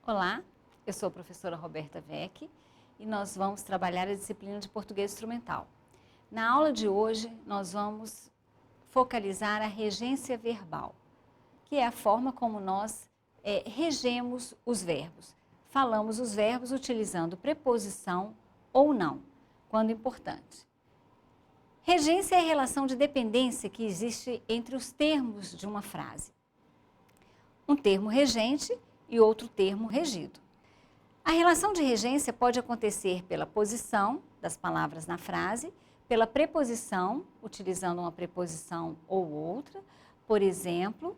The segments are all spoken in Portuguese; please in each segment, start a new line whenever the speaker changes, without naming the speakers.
Olá, eu sou a professora Roberta Vec e nós vamos trabalhar a disciplina de português instrumental. Na aula de hoje, nós vamos focalizar a regência verbal, que é a forma como nós regemos os verbos. Falamos os verbos utilizando preposição ou não, quando importante. Regência é a relação de dependência que existe entre os termos de uma frase. Um termo regente e outro termo regido. A relação de regência pode acontecer pela posição das palavras na frase, pela preposição, utilizando uma preposição ou outra. Por exemplo,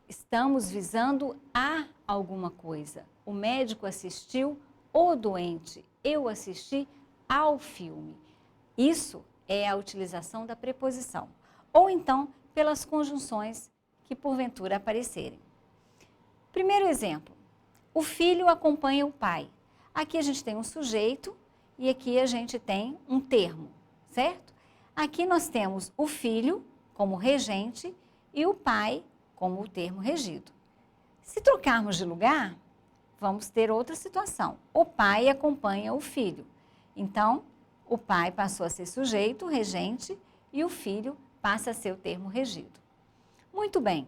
estamos visando a alguma coisa. O médico assistiu o doente. Eu assisti ao filme. Isso é a utilização da preposição. Ou então, pelas conjunções que porventura aparecerem. Primeiro exemplo, o filho acompanha o pai. Aqui a gente tem um sujeito e aqui a gente tem um termo, certo? Aqui nós temos o filho como regente e o pai como o termo regido. Se trocarmos de lugar, vamos ter outra situação. O pai acompanha o filho. Então, o pai passou a ser sujeito, regente, e o filho passa a ser o termo regido. Muito bem.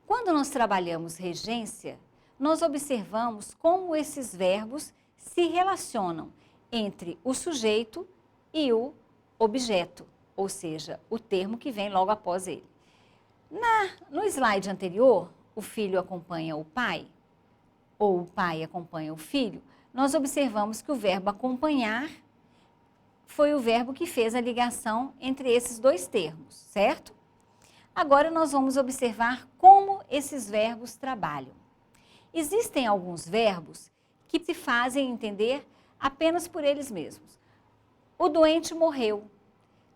Quando nós trabalhamos regência, nós observamos como esses verbos se relacionam entre o sujeito e o objeto, ou seja, o termo que vem logo após ele. No slide anterior, o filho acompanha o pai, ou o pai acompanha o filho, nós observamos que o verbo acompanhar foi o verbo que fez a ligação entre esses dois termos, certo? Agora nós vamos observar como esses verbos trabalham. Existem alguns verbos que se fazem entender apenas por eles mesmos. O doente morreu.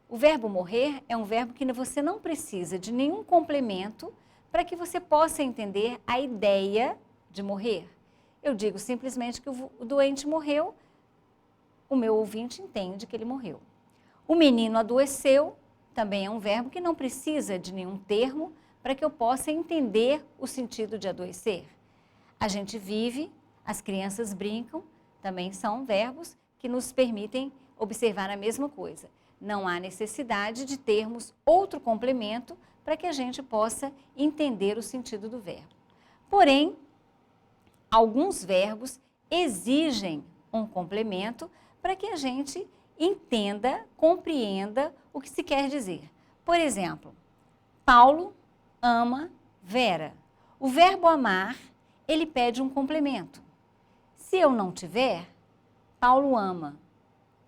O verbo morrer é um verbo que você não precisa de nenhum complemento para que você possa entender a ideia de morrer. Eu digo simplesmente que o doente morreu, o meu ouvinte entende que ele morreu. O menino adoeceu. Também é um verbo que não precisa de nenhum termo para que eu possa entender o sentido de adoecer. A gente vive, as crianças brincam, também são verbos que nos permitem observar a mesma coisa. Não há necessidade de termos outro complemento para que a gente possa entender o sentido do verbo. Porém, alguns verbos exigem um complemento para que a gente entenda, compreenda o que se quer dizer. Por exemplo, Paulo ama Vera. O verbo amar, ele pede um complemento. Se eu não tiver, Paulo ama.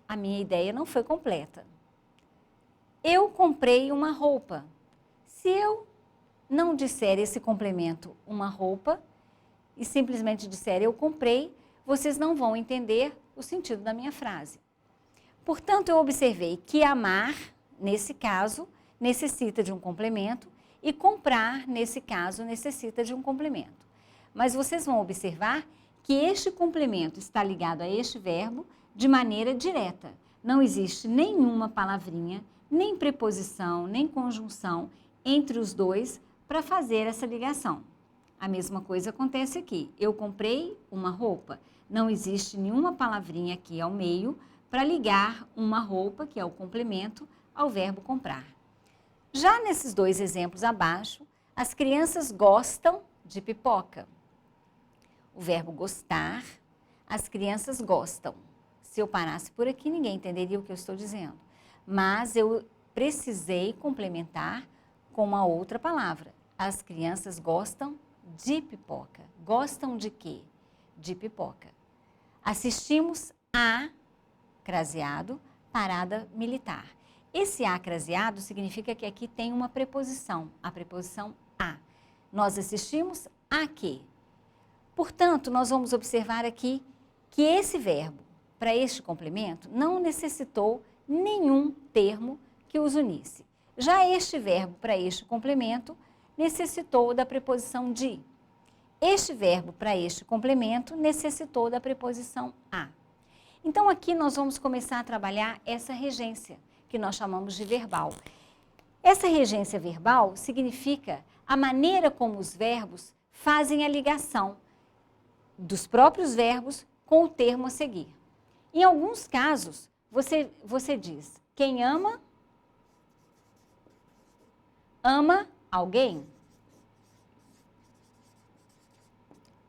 A minha ideia não foi completa. Eu comprei uma roupa. Se eu não disser esse complemento, uma roupa, e simplesmente disser eu comprei, vocês não vão entender o sentido da minha frase. Portanto, eu observei que amar, nesse caso, necessita de um complemento e comprar, nesse caso, necessita de um complemento. Mas vocês vão observar que este complemento está ligado a este verbo de maneira direta. Não existe nenhuma palavrinha, nem preposição, nem conjunção entre os dois para fazer essa ligação. A mesma coisa acontece aqui. Eu comprei uma roupa. Não existe nenhuma palavrinha aqui ao meio para ligar uma roupa, que é o complemento, ao verbo comprar. Já nesses dois exemplos abaixo, as crianças gostam de pipoca. O verbo gostar, as crianças gostam. Se eu parasse por aqui, ninguém entenderia o que eu estou dizendo. Mas eu precisei complementar com uma outra palavra. As crianças gostam de pipoca. Gostam de quê? De pipoca. Assistimos a craseado, parada militar. Esse a craseado significa que aqui tem uma preposição, a preposição a. Nós assistimos a quê? Portanto, nós vamos observar aqui que esse verbo, para este complemento, não necessitou nenhum termo que os unisse. Já este verbo, para este complemento, necessitou da preposição de. Este verbo, para este complemento, necessitou da preposição a. Então, aqui nós vamos começar a trabalhar essa regência, que nós chamamos de verbal. Essa regência verbal significa a maneira como os verbos fazem a ligação dos próprios verbos com o termo a seguir. Em alguns casos, você diz, quem ama, ama alguém.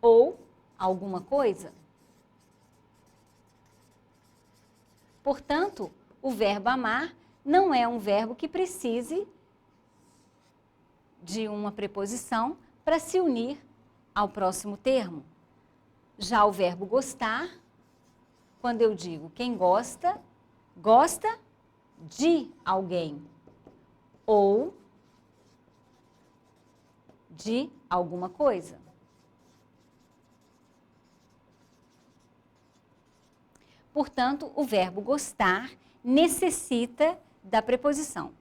Ou alguma coisa. Portanto, o verbo amar não é um verbo que precise de uma preposição para se unir ao próximo termo. Já o verbo gostar, quando eu digo quem gosta, gosta de alguém ou de alguma coisa. Portanto, o verbo gostar necessita da preposição.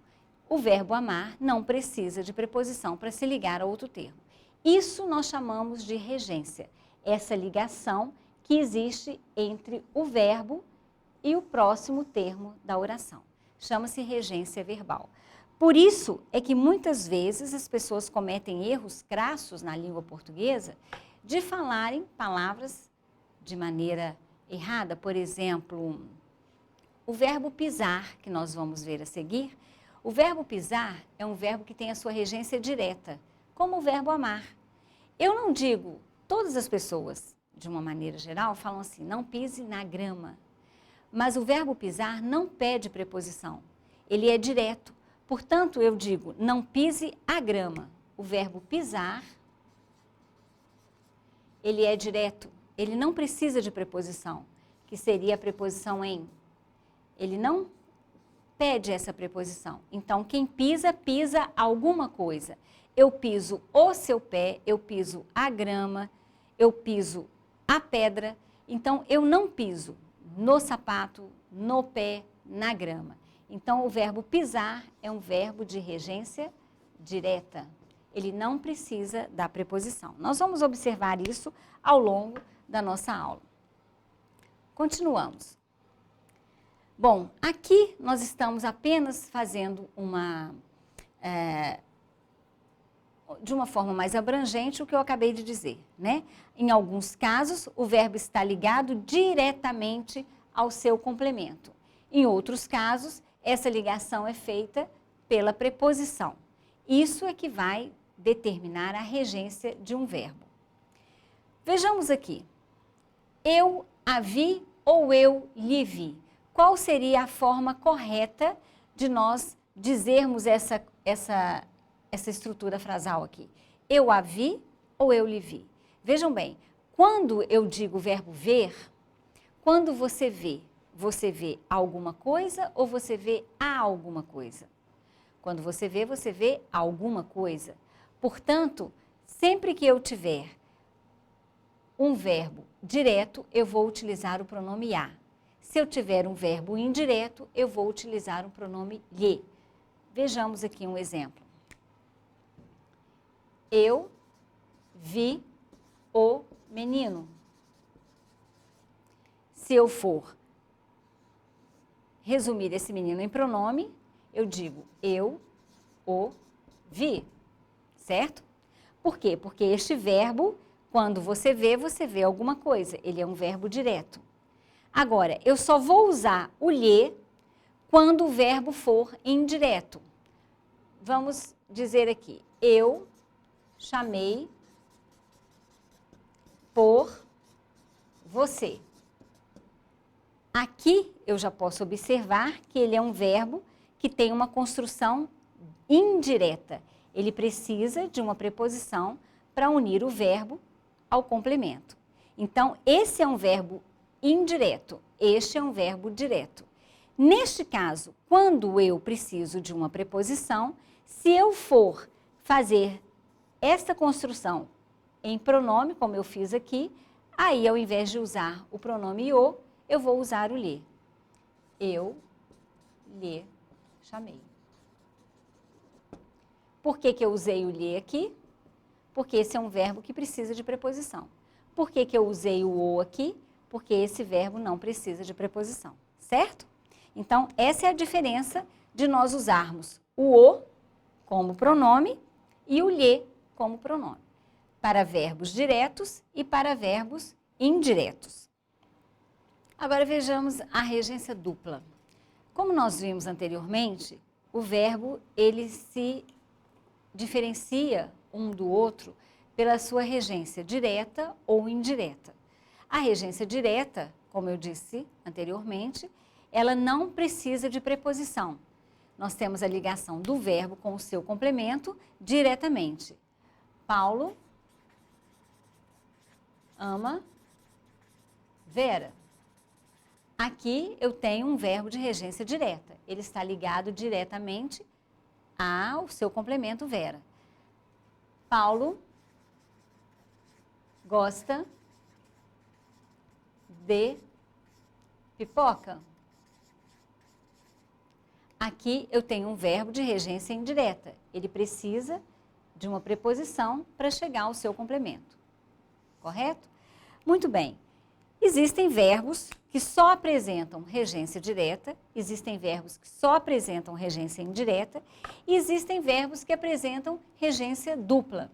O verbo amar não precisa de preposição para se ligar a outro termo. Isso nós chamamos de regência, essa ligação que existe entre o verbo e o próximo termo da oração. Chama-se regência verbal. Por isso é que muitas vezes as pessoas cometem erros crassos na língua portuguesa de falarem palavras de maneira errada. Por exemplo, o verbo pisar, que nós vamos ver a seguir, o verbo pisar é um verbo que tem a sua regência direta, como o verbo amar. Eu não digo, todas as pessoas, de uma maneira geral, falam assim, não pise na grama. Mas o verbo pisar não pede preposição, ele é direto. Portanto, eu digo, não pise a grama. O verbo pisar, ele é direto, ele não precisa de preposição, que seria a preposição em. Ele não pede essa preposição. Então, quem pisa, pisa alguma coisa. Eu piso o seu pé, eu piso a grama, eu piso a pedra. Então, eu não piso no sapato, no pé, na grama. Então, o verbo pisar é um verbo de regência direta. Ele não precisa da preposição. Nós vamos observar isso ao longo da nossa aula. Continuamos. Bom, aqui nós estamos apenas fazendo de uma forma mais abrangente o que eu acabei de dizer, né? Em alguns casos, o verbo está ligado diretamente ao seu complemento. Em outros casos, essa ligação é feita pela preposição. Isso é que vai determinar a regência de um verbo. Vejamos aqui. Eu a vi ou eu lhe vi. Qual seria a forma correta de nós dizermos essa estrutura frasal aqui? Eu a vi ou eu lhe vi? Vejam bem, quando eu digo o verbo ver, quando você vê alguma coisa ou você vê a alguma coisa? Quando você vê alguma coisa. Portanto, sempre que eu tiver um verbo direto, eu vou utilizar o pronome a. Se eu tiver um verbo indireto, eu vou utilizar o pronome lhe. Vejamos aqui um exemplo. Eu vi o menino. Se eu for resumir esse menino em pronome, eu digo eu o vi, certo? Por quê? Porque este verbo, quando você vê alguma coisa. Ele é um verbo direto. Agora, eu só vou usar o lhe quando o verbo for indireto. Vamos dizer aqui, eu chamei por você. Aqui eu já posso observar que ele é um verbo que tem uma construção indireta. Ele precisa de uma preposição para unir o verbo ao complemento. Então, esse é um verbo indireto, este é um verbo direto. Neste caso, quando eu preciso de uma preposição, se eu for fazer esta construção em pronome, como eu fiz aqui, aí ao invés de usar o pronome o, eu vou usar o lhe. Eu lhe chamei. Por que que eu usei o lhe aqui? Porque esse é um verbo que precisa de preposição. Por que que eu usei o o aqui? Porque esse verbo não precisa de preposição, certo? Então, essa é a diferença de nós usarmos o como pronome e o lhe como pronome. para verbos diretos e para verbos indiretos. Agora vejamos a regência dupla. Como nós vimos anteriormente, o verbo ele se diferencia um do outro pela sua regência direta ou indireta. A regência direta, como eu disse anteriormente, ela não precisa de preposição. Nós temos a ligação do verbo com o seu complemento diretamente. Paulo ama Vera. Aqui eu tenho um verbo de regência direta. Ele está ligado diretamente ao seu complemento Vera. Paulo gosta de pipoca. Aqui eu tenho um verbo de regência indireta. Ele precisa de uma preposição para chegar ao seu complemento. Correto? Muito bem. Existem verbos que só apresentam regência direta, existem verbos que só apresentam regência indireta e existem verbos que apresentam regência dupla.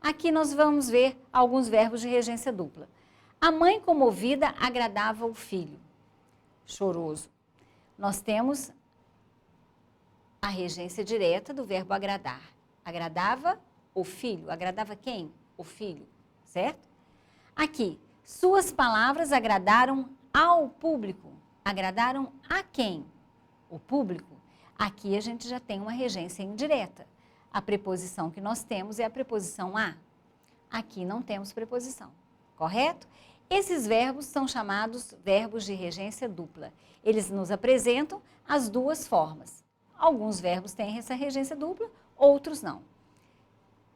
Aqui nós vamos ver alguns verbos de regência dupla. A mãe comovida agradava o filho. Choroso. Nós temos a regência direta do verbo agradar. Agradava o filho. Agradava quem? O filho. Certo? Aqui, suas palavras agradaram ao público. Agradaram a quem? O público. Aqui a gente já tem uma regência indireta. A preposição que nós temos é a preposição a. Aqui não temos preposição. Correto? Esses verbos são chamados verbos de regência dupla. Eles nos apresentam as duas formas. Alguns verbos têm essa regência dupla, outros não.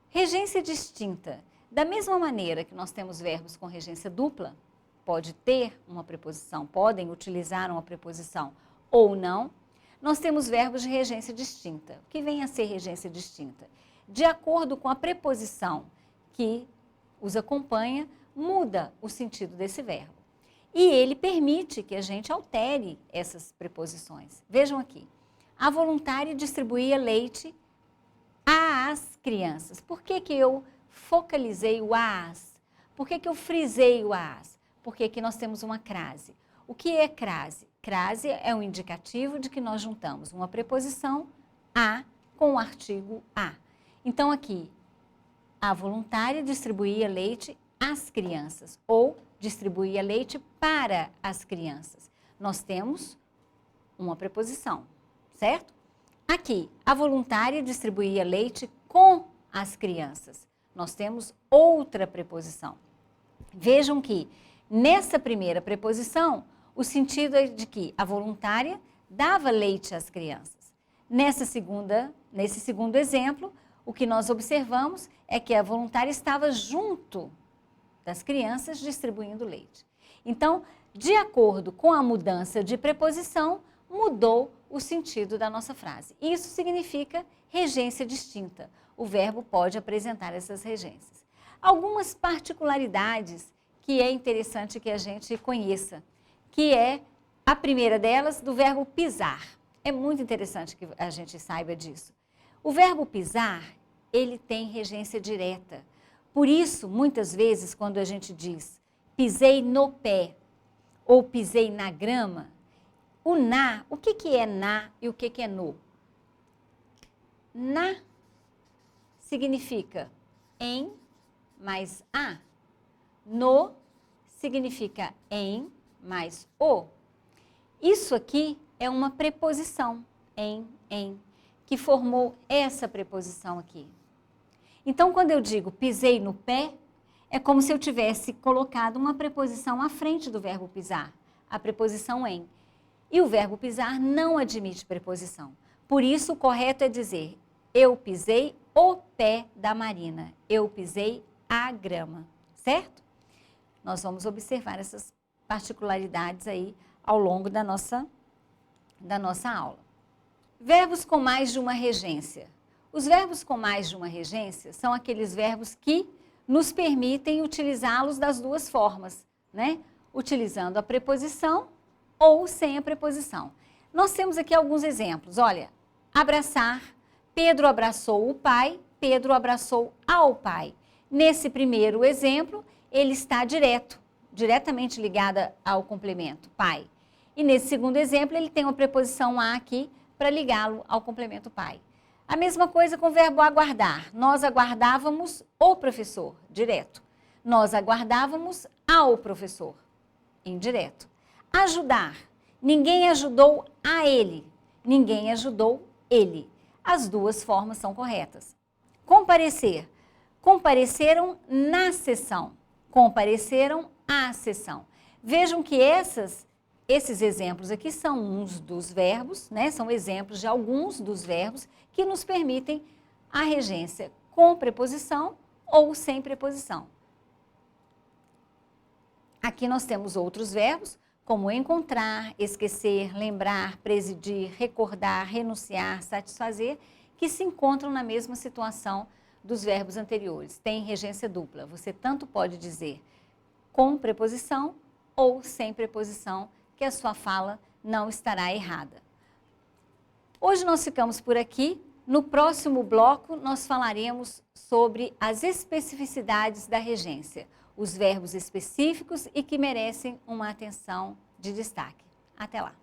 Regência distinta. Da mesma maneira que nós temos verbos com regência dupla, pode ter uma preposição, podem utilizar uma preposição ou não, nós temos verbos de regência distinta. O que vem a ser regência distinta? De acordo com a preposição que os acompanha, muda o sentido desse verbo. E ele permite que a gente altere essas preposições. Vejam aqui. A voluntária distribuía leite às crianças. Por que eu focalizei o às? Por que eu frisei o às? Porque aqui nós temos uma crase. O que é crase? Crase é um indicativo de que nós juntamos uma preposição a com o artigo a. Então aqui, a voluntária distribuía leite às crianças ou distribuía leite para as crianças. Nós temos uma preposição, certo? Aqui, a voluntária distribuía leite com as crianças. Nós temos outra preposição. Vejam que nessa primeira preposição, o sentido é de que a voluntária dava leite às crianças. Nesse segundo exemplo, o que nós observamos é que a voluntária estava junto das crianças distribuindo leite. Então, de acordo com a mudança de preposição, mudou o sentido da nossa frase. Isso significa regência distinta. O verbo pode apresentar essas regências. Algumas particularidades que é interessante que a gente conheça, que é a primeira delas do verbo pisar. É muito interessante que a gente saiba disso. O verbo pisar, ele tem regência direta. Por isso, muitas vezes, quando a gente diz pisei no pé ou pisei na grama, o na, o que é na e o que é no? Na significa em mais a. No significa em mais o. Isso aqui é uma preposição, em, que formou essa preposição aqui. Então, quando eu digo pisei no pé, é como se eu tivesse colocado uma preposição à frente do verbo pisar, a preposição em. E o verbo pisar não admite preposição. Por isso, o correto é dizer, eu pisei o pé da Marina, eu pisei a grama, certo? Nós vamos observar essas particularidades aí ao longo da nossa aula. Verbos com mais de uma regência. Os verbos com mais de uma regência são aqueles verbos que nos permitem utilizá-los das duas formas, né? Utilizando a preposição ou sem a preposição. Nós temos aqui alguns exemplos. Olha, abraçar, Pedro abraçou o pai, Pedro abraçou ao pai. Nesse primeiro exemplo, ele está diretamente ligada ao complemento pai. E nesse segundo exemplo, ele tem uma preposição a aqui para ligá-lo ao complemento pai. A mesma coisa com o verbo aguardar. Nós aguardávamos o professor, direto. Nós aguardávamos ao professor, indireto. Ajudar. Ninguém ajudou a ele. Ninguém ajudou ele. As duas formas são corretas. Comparecer. Compareceram na sessão. Compareceram à sessão. Vejam que esses exemplos aqui são uns dos verbos, né? São exemplos de alguns dos verbos que nos permitem a regência com preposição ou sem preposição. Aqui nós temos outros verbos, como encontrar, esquecer, lembrar, presidir, recordar, renunciar, satisfazer, que se encontram na mesma situação dos verbos anteriores. Tem regência dupla. Você tanto pode dizer com preposição ou sem preposição, que a sua fala não estará errada. Hoje nós ficamos por aqui. No próximo bloco, nós falaremos sobre as especificidades da regência, os verbos específicos e que merecem uma atenção de destaque. Até lá!